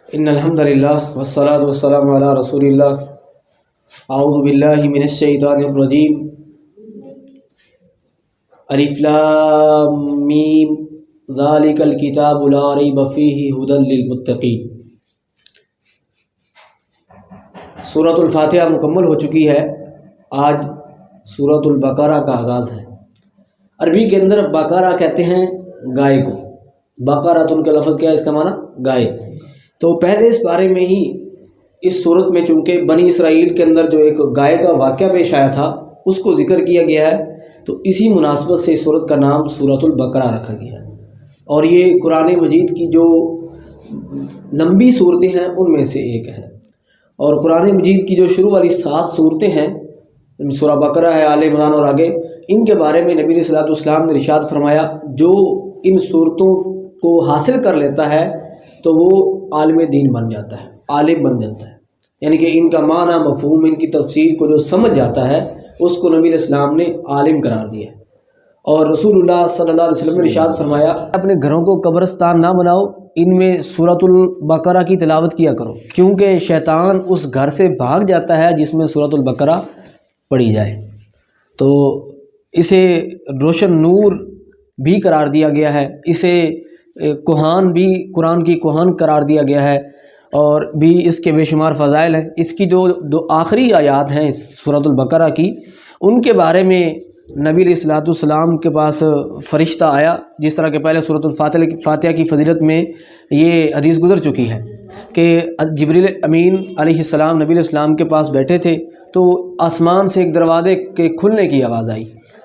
ان الحمد للہ والصلاۃ والسلام علی رسول اللہ اعوذ باللہ من الشیطان الرجیم الف لام میم ذالک الکتاب لا ریب فیہ ھدی للمتقین۔ سورۃ الفاتحہ مکمل ہو چکی ہے۔ آج سورۃ البقرہ کا آغاز ہے۔ عربی کے اندر بقرہ کہتے ہیں گائے کو، بقرۃ کا لفظ کیا ہے؟ اس کا معنی گائے۔ تو پہلے اس بارے میں ہی اس صورت میں چونکہ بنی اسرائیل کے اندر جو ایک گائے کا واقعہ پیش آیا تھا اس کو ذکر کیا گیا ہے، تو اسی مناسبت سے اس صورت کا نام سورۃ البقرہ رکھا گیا ہے۔ اور یہ قرآن مجید کی جو لمبی صورتیں ہیں ان میں سے ایک ہے۔ اور قرآن مجید کی جو شروع والی 7 صورتیں ہیں، سورہ بقرہ ہے، آل عمران اور آگے، ان کے بارے میں نبی صلی اللہ علیہ وسلم نے ارشاد فرمایا جو ان صورتوں کو حاصل کر لیتا ہے تو وہ عالم دین بن جاتا ہے، عالم بن جاتا ہے، یعنی کہ ان کا معنی مفہوم، ان کی تفسیر کو جو سمجھ جاتا ہے اس کو نبی علیہ السلام نے عالم قرار دیا ہے۔ اور رسول اللہ صلی اللہ علیہ وسلم نے ارشاد فرمایا اپنے گھروں کو قبرستان نہ بناؤ، ان میں سورۃ البقرہ کی تلاوت کیا کرو، کیونکہ شیطان اس گھر سے بھاگ جاتا ہے جس میں سورۃ البقرہ پڑھی جائے۔ تو اسے روشن نور بھی قرار دیا گیا ہے، اسے کوہان بھی، قرآن کی کوہان قرار دیا گیا ہے، اور بھی اس کے بے شمار فضائل ہیں۔ اس کی جو آخری آیات ہیں اس سورۃ البقرہ کی، ان کے بارے میں نبی علیہ الصلوۃ والسلام کے پاس فرشتہ آیا، جس طرح کہ پہلے سورۃ الفاتحہ کی فضیلت میں یہ حدیث گزر چکی ہے کہ جبریل امین علیہ السلام نبی علیہ السلام کے پاس بیٹھے تھے تو آسمان سے ایک دروازے کے کھلنے کی آواز آئی،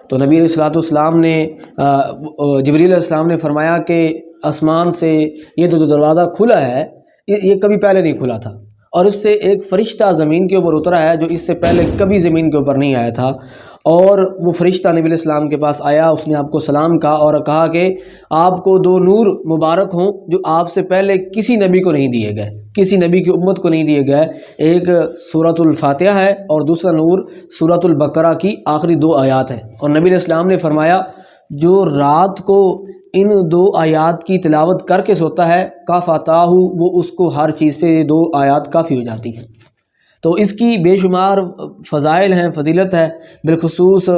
تو نبی علیہ الصلوۃ والسلام نے جبریل علیہ السلام نے فرمایا کہ آسمان سے یہ جو دروازہ کھلا ہے یہ کبھی پہلے نہیں کھلا تھا، اور اس سے ایک فرشتہ زمین کے اوپر اترا ہے جو اس سے پہلے کبھی زمین کے اوپر نہیں آیا تھا، اور وہ فرشتہ نبی علیہ السلام کے پاس آیا، اس نے آپ کو سلام کہا اور کہا کہ آپ کو 2 نور مبارک ہوں جو آپ سے پہلے کسی نبی کو نہیں دیے گئے، کسی نبی کی امت کو نہیں دیے گئے، ایک سورۃ الفاتحہ ہے اور دوسرا نور سورۃ البقرہ کی آخری 2 آیات ہیں۔ اور نبی علیہ السلام نے فرمایا جو رات کو ان 2 آیات کی تلاوت کر کے سوتا ہے کافاتاہ، وہ اس کو ہر چیز سے 2 آیات کافی ہو جاتی ہیں۔ تو اس کی بے شمار فضائل ہیں، فضیلت ہے، بالخصوص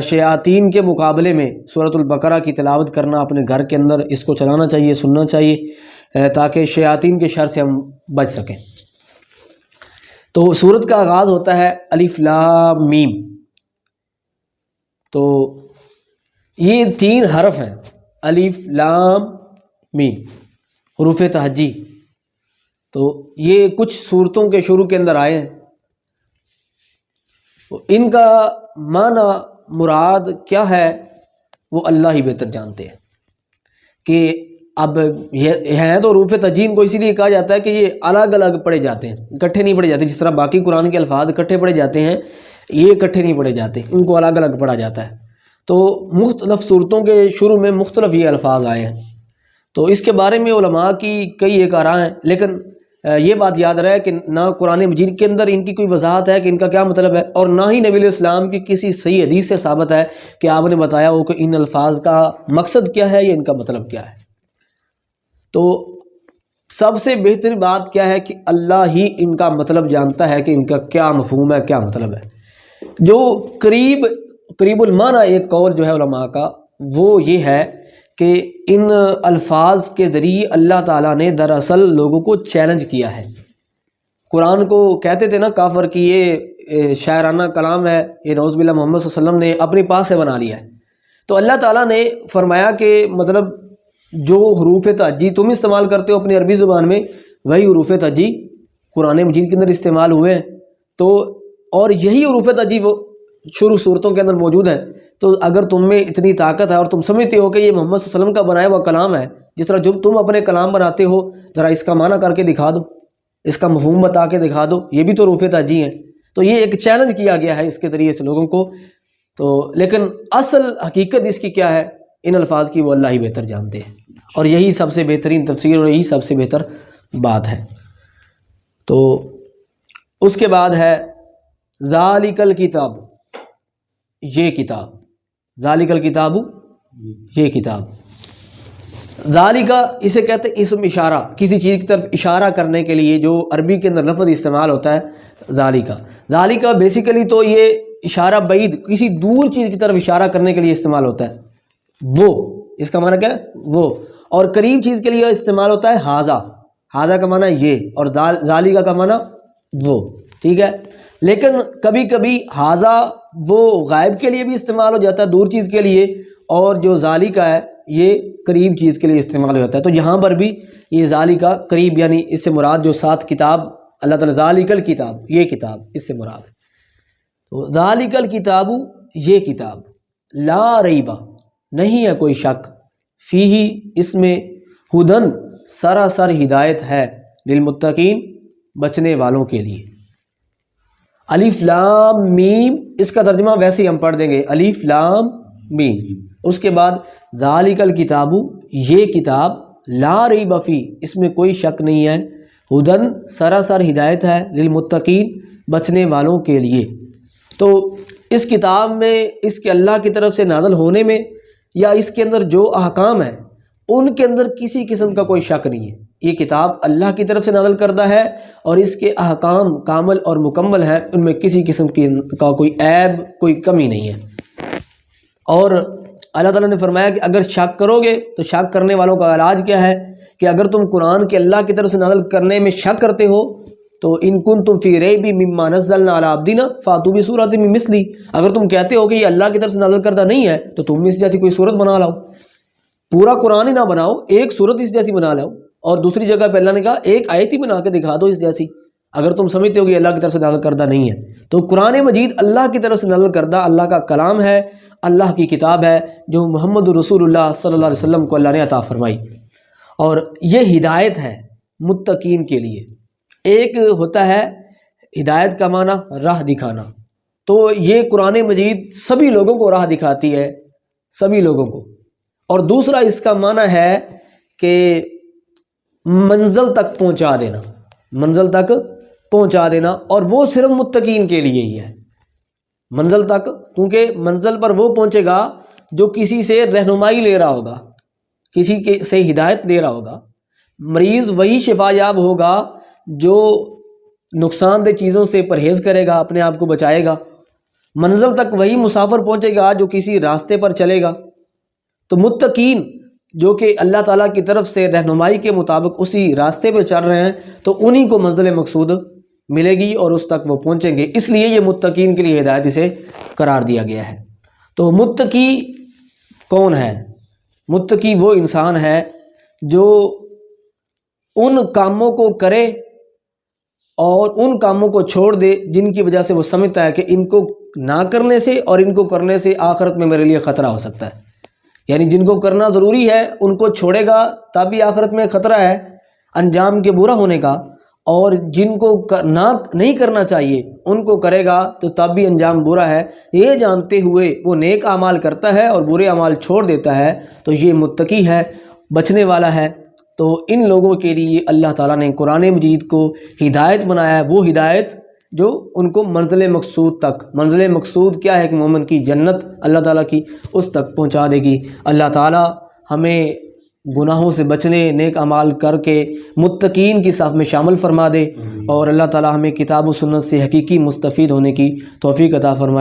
شیاطین کے مقابلے میں سورۃ البقرہ کی تلاوت کرنا، اپنے گھر کے اندر اس کو چلانا چاہیے، سننا چاہیے، تاکہ شیاطین کے شر سے ہم بچ سکیں۔ تو سورت کا آغاز ہوتا ہے الف لام میم، تو یہ 3 حرف ہیں، الف لام میم، حروف تہجی۔ تو یہ کچھ صورتوں کے شروع کے اندر آئے ہیں، ان کا معنی مراد کیا ہے وہ اللہ ہی بہتر جانتے ہیں۔ کہ اب یہ ہیں تو حروف تہجی کو اسی لیے کہا جاتا ہے کہ یہ الگ الگ پڑھے جاتے ہیں، اکٹھے نہیں پڑھے جاتے، جس طرح باقی قرآن کے الفاظ اکٹھے پڑھے جاتے ہیں یہ اکٹھے نہیں پڑھے جاتے، ان کو الگ الگ پڑھا جاتا ہے۔ تو مختلف صورتوں کے شروع میں مختلف یہ الفاظ آئے ہیں، تو اس کے بارے میں علماء کی کئی ایک آراء ہیں، لیکن یہ بات یاد رہے کہ نہ قرآن مجید کے اندر ان کی کوئی وضاحت ہے کہ ان کا کیا مطلب ہے، اور نہ ہی نبی علیہ السلام کی کسی صحیح حدیث سے ثابت ہے کہ آپ نے بتایا ہو کہ ان الفاظ کا مقصد کیا ہے یا ان کا مطلب کیا ہے۔ تو سب سے بہتر بات کیا ہے کہ اللہ ہی ان کا مطلب جانتا ہے کہ ان کا کیا مفہوم ہے، کیا مطلب ہے۔ جو قریب المعنی ایک قول جو ہے علماء کا وہ یہ ہے کہ ان الفاظ کے ذریعے اللہ تعالیٰ نے دراصل لوگوں کو چیلنج کیا ہے۔ قرآن کو کہتے تھے نا کافر کہ یہ شاعرانہ کلام ہے، یہ نعوذ باللہ محمد صلی اللہ علیہ وسلم نے اپنے پاس سے بنا لیا ہے، تو اللہ تعالیٰ نے فرمایا کہ مطلب جو حروف تہجی تم استعمال کرتے ہو اپنی عربی زبان میں، وہی حروف تہجی قرآن مجید کے اندر استعمال ہوئے ہیں، تو اور یہی حروف تہجی وہ شروع صورتوں کے اندر موجود ہیں۔ تو اگر تم میں اتنی طاقت ہے اور تم سمجھتے ہو کہ یہ محمد صلی اللہ علیہ وسلم کا بنایا ہوا کلام ہے، جس طرح جب تم اپنے کلام بناتے ہو ذرا اس کا معنی کر کے دکھا دو، اس کا مفہوم بتا کے دکھا دو، یہ بھی تو حروف تہجی ہیں۔ تو یہ ایک چیلنج کیا گیا ہے اس کے ذریعے سے لوگوں کو، تو لیکن اصل حقیقت اس کی کیا ہے ان الفاظ کی وہ اللہ ہی بہتر جانتے ہیں، اور یہی سب سے بہترین تفسیر اور یہی سب سے بہتر بات ہے۔ تو اس کے بعد ہے ذالک الکتاب، یہ کتاب، ذالک الکتاب، یہ کتاب۔ ذالکا اسے کہتے ہیں اسم اشارہ، کسی چیز کی طرف اشارہ کرنے کے لیے جو عربی کے اندر لفظ استعمال ہوتا ہے ذالکا۔ ذالکا بیسیکلی تو یہ اشارہ بعید، کسی دور چیز کی طرف اشارہ کرنے کے لیے استعمال ہوتا ہے، وہ، اس کا معنی کیا ہے وہ، اور قریب چیز کے لیے استعمال ہوتا ہے ہاذا، ہاذا کا معنی یہ، اور ذالکا کا معنی وہ، ٹھیک ہے۔ لیکن کبھی کبھی ہاذا وہ غائب کے لیے بھی استعمال ہو جاتا ہے، دور چیز کے لیے، اور جو ذالکا ہے یہ قریب چیز کے لیے استعمال ہو جاتا ہے۔ تو یہاں پر بھی یہ ذالکا قریب، یعنی اس سے مراد جو 7 کتاب اللہ تعالیٰ، ذالک الکتاب یہ کتاب اس سے مراد ہے۔ تو ذالک الکتاب یہ کتاب، لا ریبہ نہیں ہے کوئی شک، فیہ اس میں، ہدن سراسر ہدایت ہے، للمتقین بچنے والوں کے لیے۔ الف لام میم، اس کا ترجمہ ویسے ہی ہم پڑھ دیں گے، الف لام میم، اس کے بعد ذالک الکتاب یہ کتاب، لا ریب فی اس میں کوئی شک نہیں ہے، ہدن سراسر ہدایت ہے، للمتقین بچنے والوں کے لیے۔ تو اس کتاب میں، اس کے اللہ کی طرف سے نازل ہونے میں، یا اس کے اندر جو احکام ہیں ان کے اندر کسی قسم کا کوئی شک نہیں ہے، یہ کتاب اللہ کی طرف سے نازل کردہ ہے، اور اس کے احکام کامل اور مکمل ہیں، ان میں کسی قسم کا کوئی عیب، کوئی کمی نہیں ہے۔ اور اللہ تعالیٰ نے فرمایا کہ اگر شک کرو گے تو شک کرنے والوں کا علاج کیا ہے کہ اگر تم قرآن کے اللہ کی طرف سے نازل کرنے میں شک کرتے ہو تو ان کنتم فی ریب مما نزلنا علی عبدنا فاتوا بسورۃ من مثلی، اگر تم کہتے ہو کہ یہ اللہ کی طرف سے نازل کردہ نہیں ہے تو تم اس جیسی کوئی صورت بنا لاؤ، پورا قرآن ہی نہ بناؤ، ایک صورت اس جیسی بنا لاؤ، اور دوسری جگہ پہ اللہ نے کہا ایک آیت ہی بنا کے دکھا دو اس جیسی، اگر تم سمجھتے ہو کہ اللہ کی طرف سے نازل کردہ نہیں ہے۔ تو قرآن مجید اللہ کی طرف سے نازل کردہ اللہ کا کلام ہے، اللہ کی کتاب ہے، جو محمد رسول اللہ صلی اللہ علیہ وسلم کو اللہ نے عطا فرمائی، اور یہ ہدایت ہے متقین کے لیے۔ ایک ہوتا ہے ہدایت کا معنی راہ دکھانا، تو یہ قرآن مجید سبھی لوگوں کو راہ دکھاتی ہے، سبھی لوگوں کو، اور دوسرا اس کا معنی ہے کہ منزل تک پہنچا دینا، منزل تک پہنچا دینا، اور وہ صرف متقین کے لیے ہی ہے، منزل تک، کیونکہ منزل پر وہ پہنچے گا جو کسی سے رہنمائی لے رہا ہوگا، کسی کے سے ہدایت لے رہا ہوگا، مریض وہی شفا یاب ہوگا جو نقصان دہ چیزوں سے پرہیز کرے گا، اپنے آپ کو بچائے گا، منزل تک وہی مسافر پہنچے گا جو کسی راستے پر چلے گا۔ تو متقین جو کہ اللہ تعالیٰ کی طرف سے رہنمائی کے مطابق اسی راستے پہ چل رہے ہیں، تو انہی کو منزل مقصود ملے گی اور اس تک وہ پہنچیں گے، اس لیے یہ متقین کے لیے ہدایت اسے قرار دیا گیا ہے۔ تو متقی کون ہے؟ متقی وہ انسان ہے جو ان کاموں کو کرے اور ان کاموں کو چھوڑ دے جن کی وجہ سے وہ سمجھتا ہے کہ ان کو نہ کرنے سے اور ان کو کرنے سے آخرت میں میرے لیے خطرہ ہو سکتا ہے، یعنی جن کو کرنا ضروری ہے ان کو چھوڑے گا تب بھی آخرت میں خطرہ ہے انجام کے برا ہونے کا، اور جن کو نہیں کرنا چاہیے ان کو کرے گا تو تب بھی انجام برا ہے، یہ جانتے ہوئے وہ نیک اعمال کرتا ہے اور برے اعمال چھوڑ دیتا ہے، تو یہ متقی ہے، بچنے والا ہے۔ تو ان لوگوں کے لیے اللہ تعالیٰ نے قرآن مجید کو ہدایت بنایا ہے، وہ ہدایت جو ان کو منزل مقصود تک، منزل مقصود کیا ہے کہ مومن کی جنت اللہ تعالیٰ کی، اس تک پہنچا دے گی۔ اللہ تعالیٰ ہمیں گناہوں سے بچنے، نیک اعمال کر کے متقین کی صف میں شامل فرما دے، اور اللہ تعالیٰ ہمیں کتاب و سنت سے حقیقی مستفید ہونے کی توفیق عطا فرمائے۔